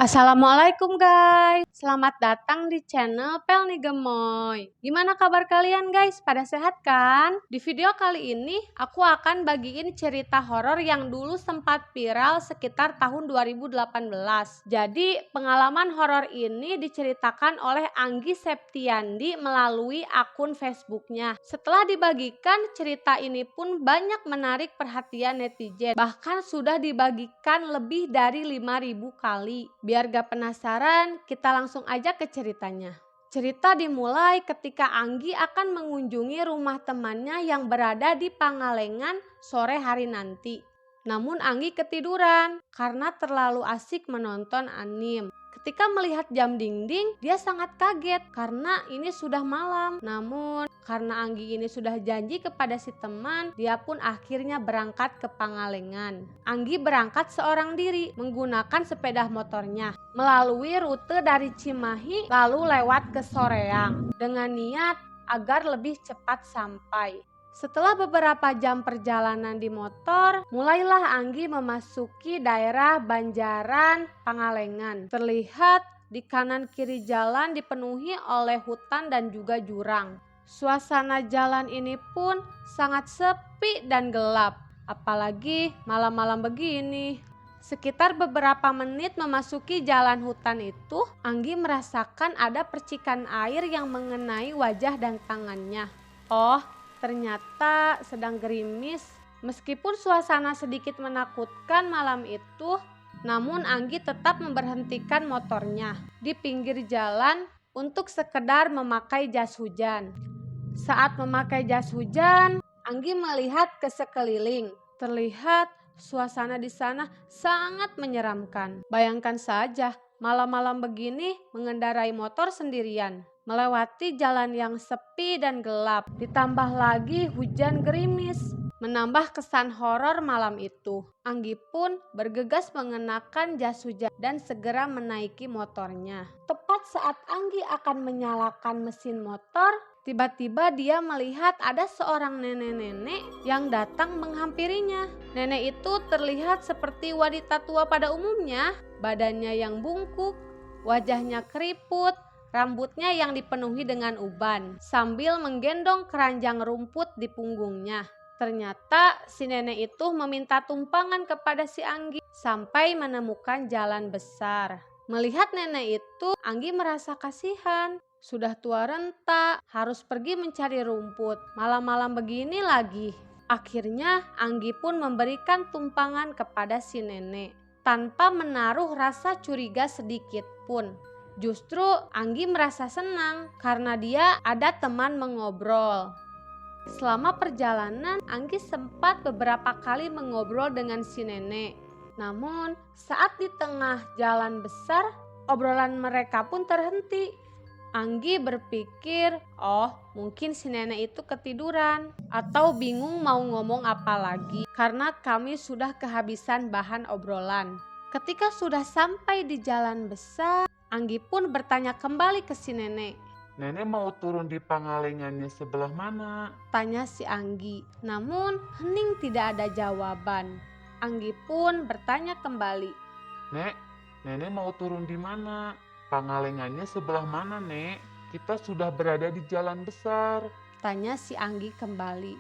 Assalamualaikum guys, selamat datang di channel Pelni Gemoy. Gimana kabar kalian guys? Pada sehat kan? Di video kali ini aku akan bagiin cerita horor yang dulu sempat viral sekitar tahun 2018. Jadi pengalaman horor ini diceritakan oleh Anggi Septiandi melalui akun Facebooknya. Setelah dibagikan, cerita ini pun banyak menarik perhatian netizen. Bahkan sudah dibagikan lebih dari 5.000 kali. Biar gak penasaran, kita langsung aja ke ceritanya. Cerita dimulai ketika Anggi akan mengunjungi rumah temannya yang berada di Pangalengan sore hari nanti. Namun Anggi ketiduran karena terlalu asik menonton anime. Ketika melihat jam dinding, dia sangat kaget karena ini sudah malam. Namun karena Anggi ini sudah janji kepada si teman, dia pun akhirnya berangkat ke Pangalengan. Anggi berangkat seorang diri menggunakan sepeda motornya melalui rute dari Cimahi lalu lewat ke Soreang dengan niat agar lebih cepat sampai. Setelah beberapa jam perjalanan di motor, mulailah Anggi memasuki daerah Banjaran Pangalengan. Terlihat di kanan kiri jalan dipenuhi oleh hutan dan juga jurang. Suasana jalan ini pun sangat sepi dan gelap, apalagi malam-malam begini. Sekitar beberapa menit memasuki jalan hutan itu, Anggi merasakan ada percikan air yang mengenai wajah dan tangannya. Oh, ternyata sedang gerimis. Meskipun suasana sedikit menakutkan malam itu, namun Anggi tetap memberhentikan motornya di pinggir jalan untuk sekedar memakai jas hujan. Saat memakai jas hujan, Anggi melihat ke sekeliling. Terlihat suasana di sana sangat menyeramkan. Bayangkan saja, malam-malam begini mengendarai motor sendirian, melewati jalan yang sepi dan gelap, ditambah lagi hujan gerimis, menambah kesan horor malam itu. Anggi pun bergegas mengenakan jas hujan dan segera menaiki motornya. Tepat saat Anggi akan menyalakan mesin motor, tiba-tiba dia melihat ada seorang nenek-nenek yang datang menghampirinya. Nenek itu terlihat seperti wanita tua pada umumnya, badannya yang bungkuk, wajahnya keriput, rambutnya yang dipenuhi dengan uban, sambil menggendong keranjang rumput di punggungnya. Ternyata si nenek itu meminta tumpangan kepada si Anggi sampai menemukan jalan besar. Melihat nenek itu, Anggi merasa kasihan. Sudah tua renta, harus pergi mencari rumput. Malam-malam begini lagi. Akhirnya Anggi pun memberikan tumpangan kepada si nenek tanpa menaruh rasa curiga sedikit pun. Justru Anggi merasa senang karena dia ada teman mengobrol. Selama perjalanan, Anggi sempat beberapa kali mengobrol dengan si nenek. Namun saat di tengah jalan besar, obrolan mereka pun terhenti. Anggi berpikir, oh mungkin si nenek itu ketiduran atau bingung mau ngomong apa lagi karena kami sudah kehabisan bahan obrolan. Ketika sudah sampai di jalan besar, Anggi pun bertanya kembali ke si nenek. Nenek mau turun di Pangalengannya sebelah mana? Tanya si Anggi. Namun hening tidak ada jawaban. Anggi pun bertanya kembali. Nek, nenek mau turun di mana? Pangalengannya sebelah mana, Nek? Kita sudah berada di jalan besar. Tanya si Anggi kembali.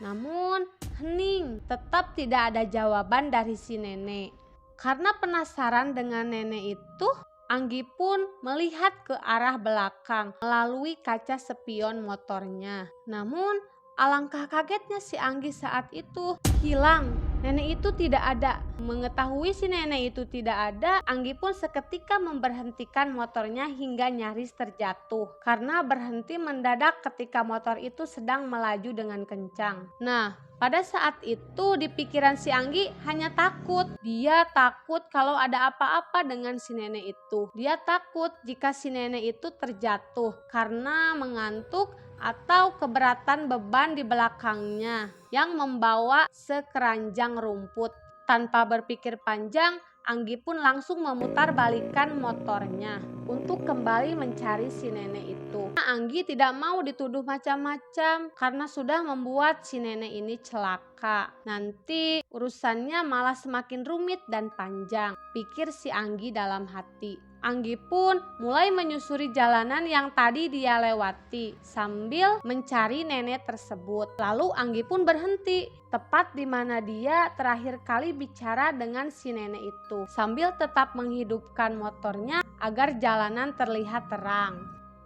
Namun hening, tetap tidak ada jawaban dari si nenek. Karena penasaran dengan nenek itu, Anggi pun melihat ke arah belakang melalui kaca spion motornya. Namun alangkah kagetnya si Anggi saat itu, hilang. Nenek itu tidak ada. Mengetahui si nenek itu tidak ada, Anggi pun seketika memberhentikan motornya hingga nyaris terjatuh karena berhenti mendadak ketika motor itu sedang melaju dengan kencang. Nah, pada saat itu di pikiran si Anggi hanya takut. Dia takut kalau ada apa-apa dengan si nenek itu. Dia takut jika si nenek itu terjatuh karena mengantuk atau keberatan beban di belakangnya yang membawa sekeranjang rumput. Tanpa berpikir panjang, Anggi pun langsung memutar balikan motornya untuk kembali mencari si nenek itu. Anggi tidak mau dituduh macam-macam karena sudah membuat si nenek ini celaka. Nanti urusannya malah semakin rumit dan panjang, pikir si Anggi dalam hati. Anggi pun mulai menyusuri jalanan yang tadi dia lewati sambil mencari nenek tersebut. Lalu Anggi pun berhenti tepat di mana dia terakhir kali bicara dengan si nenek itu, sambil tetap menghidupkan motornya agar jalanan terlihat terang.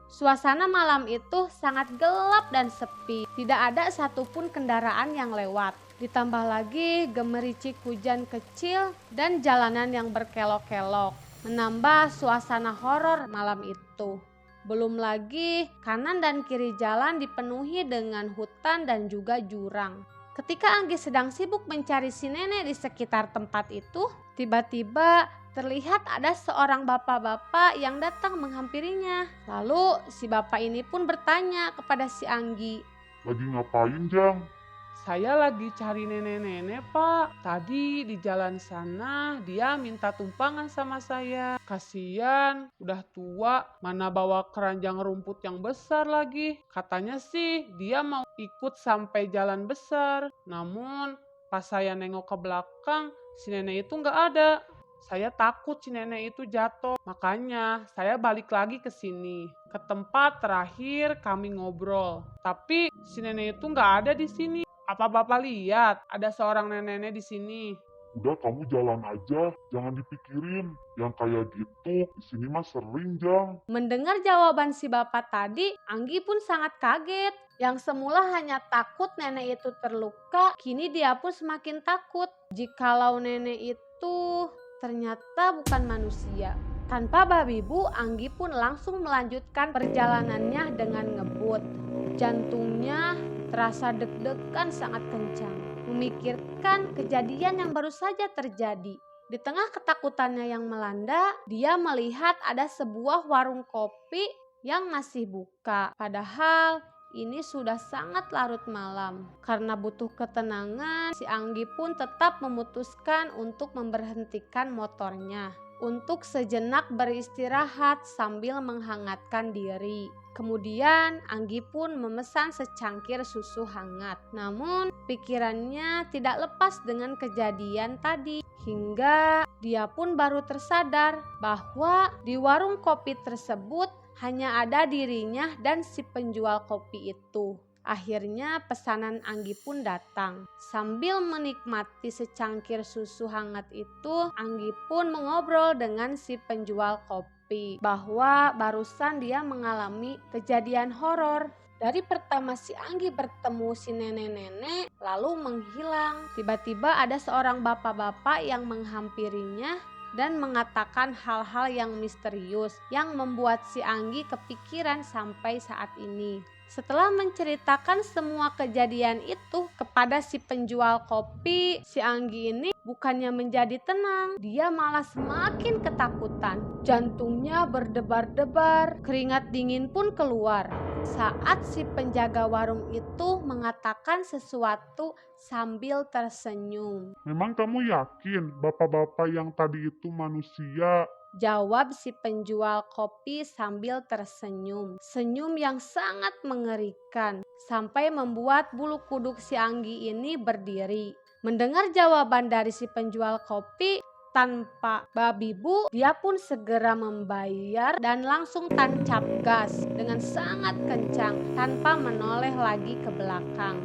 Suasana malam itu sangat gelap dan sepi, tidak ada satupun kendaraan yang lewat. Ditambah lagi gemericik hujan kecil dan jalanan yang berkelok-kelok menambah suasana horor malam itu. Belum lagi kanan dan kiri jalan dipenuhi dengan hutan dan juga jurang. Ketika Anggi sedang sibuk mencari si nenek di sekitar tempat itu, tiba-tiba terlihat ada seorang bapak-bapak yang datang menghampirinya. Lalu si bapak ini pun bertanya kepada si Anggi. Lagi ngapain, Jang? Saya lagi cari nenek-nenek, Pak. Tadi di jalan sana dia minta tumpangan sama saya. Kasian, udah tua, mana bawa keranjang rumput yang besar lagi. Katanya sih dia mau ikut sampai jalan besar. Namun pas saya nengok ke belakang, si nenek itu nggak ada. Saya takut si nenek itu jatuh. Makanya saya balik lagi ke sini, ke tempat terakhir kami ngobrol. Tapi si nenek itu nggak ada di sini. Apa Bapak lihat ada seorang nenek-nenek di sini? Udah, kamu jalan aja, jangan dipikirin. Yang kayak gitu, di sini mah sering, Jang. Mendengar jawaban si bapak tadi, Anggi pun sangat kaget. Yang semula hanya takut nenek itu terluka, kini dia pun semakin takut. Jikalau nenek itu ternyata bukan manusia. Tanpa babi bu, Anggi pun langsung melanjutkan perjalanannya dengan ngebut. Jantungnya terasa deg-degan sangat kencang, memikirkan kejadian yang baru saja terjadi. Di tengah ketakutannya yang melanda, dia melihat ada sebuah warung kopi yang masih buka. Padahal ini sudah sangat larut malam. Karena butuh ketenangan, si Anggi pun tetap memutuskan untuk memberhentikan motornya untuk sejenak beristirahat sambil menghangatkan diri. Kemudian Anggi pun memesan secangkir susu hangat. Namun pikirannya tidak lepas dengan kejadian tadi, hingga dia pun baru tersadar bahwa di warung kopi tersebut hanya ada dirinya dan si penjual kopi itu. Akhirnya pesanan Anggi pun datang. Sambil menikmati secangkir susu hangat itu, Anggi pun mengobrol dengan si penjual kopi bahwa barusan dia mengalami kejadian horor. Dari pertama si Anggi bertemu si nenek-nenek lalu menghilang. Tiba-tiba ada seorang bapak-bapak yang menghampirinya dan mengatakan hal-hal yang misterius yang membuat si Anggi kepikiran sampai saat ini. Setelah menceritakan semua kejadian itu kepada si penjual kopi, si Anggi ini bukannya menjadi tenang, dia malah semakin ketakutan. Jantungnya berdebar-debar, keringat dingin pun keluar saat si penjaga warung itu mengatakan sesuatu sambil tersenyum. Memang kamu yakin bapak-bapak yang tadi itu manusia? Jawab si penjual kopi sambil tersenyum. Senyum yang sangat mengerikan sampai membuat bulu kuduk si Anggi ini berdiri. Mendengar jawaban dari si penjual kopi, tanpa babi bu, dia pun segera membayar dan langsung tancap gas dengan sangat kencang tanpa menoleh lagi ke belakang.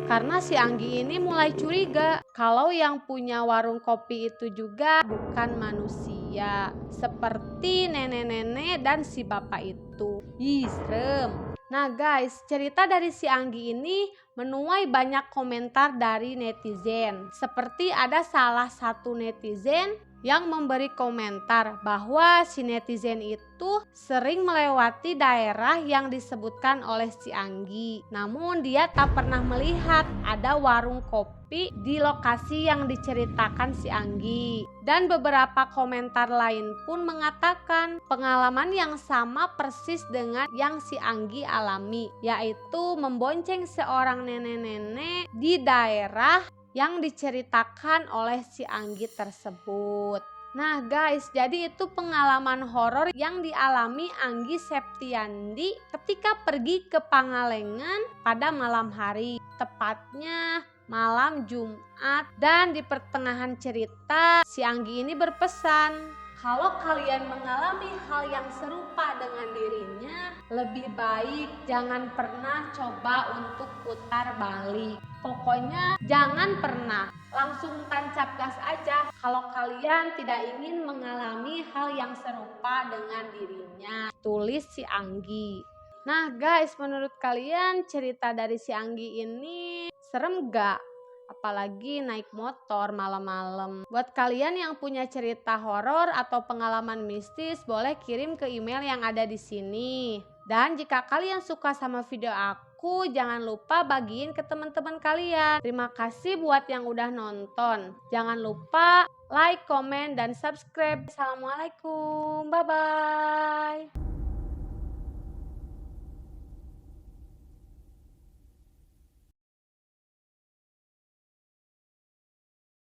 Karena si Anggi ini mulai curiga kalau yang punya warung kopi itu juga bukan manusia, seperti nenek-nenek dan si bapak itu. Ih, serem. Nah guys, cerita dari si Anggi ini menuai banyak komentar dari netizen. Seperti ada salah satu netizen yang memberi komentar bahwa si netizen itu sering melewati daerah yang disebutkan oleh si Anggi. Namun dia tak pernah melihat ada warung kopi di lokasi yang diceritakan si Anggi. Dan beberapa komentar lain pun mengatakan pengalaman yang sama persis dengan yang si Anggi alami, yaitu membonceng seorang nenek-nenek di daerah yang diceritakan oleh si Anggi tersebut. Nah guys, jadi itu pengalaman horor yang dialami Anggi Septiandi ketika pergi ke Pangalengan pada malam hari, tepatnya malam Jumat. Dan di pertengahan cerita si Anggi ini berpesan, kalau kalian mengalami hal yang serupa dengan dirinya, lebih baik jangan pernah coba untuk putar balik. Pokoknya jangan pernah, langsung tancap gas aja kalau kalian tidak ingin mengalami hal yang serupa dengan dirinya. Tulis si Anggi. Nah guys, menurut kalian cerita dari si Anggi ini serem gak? Apalagi naik motor malam-malam. Buat kalian yang punya cerita horor atau pengalaman mistis, boleh kirim ke email yang ada di sini. Dan jika kalian suka sama video aku, jangan lupa bagiin ke teman-teman kalian. Terima kasih buat yang udah nonton. Jangan lupa like, komen, dan subscribe. Assalamualaikum, bye-bye.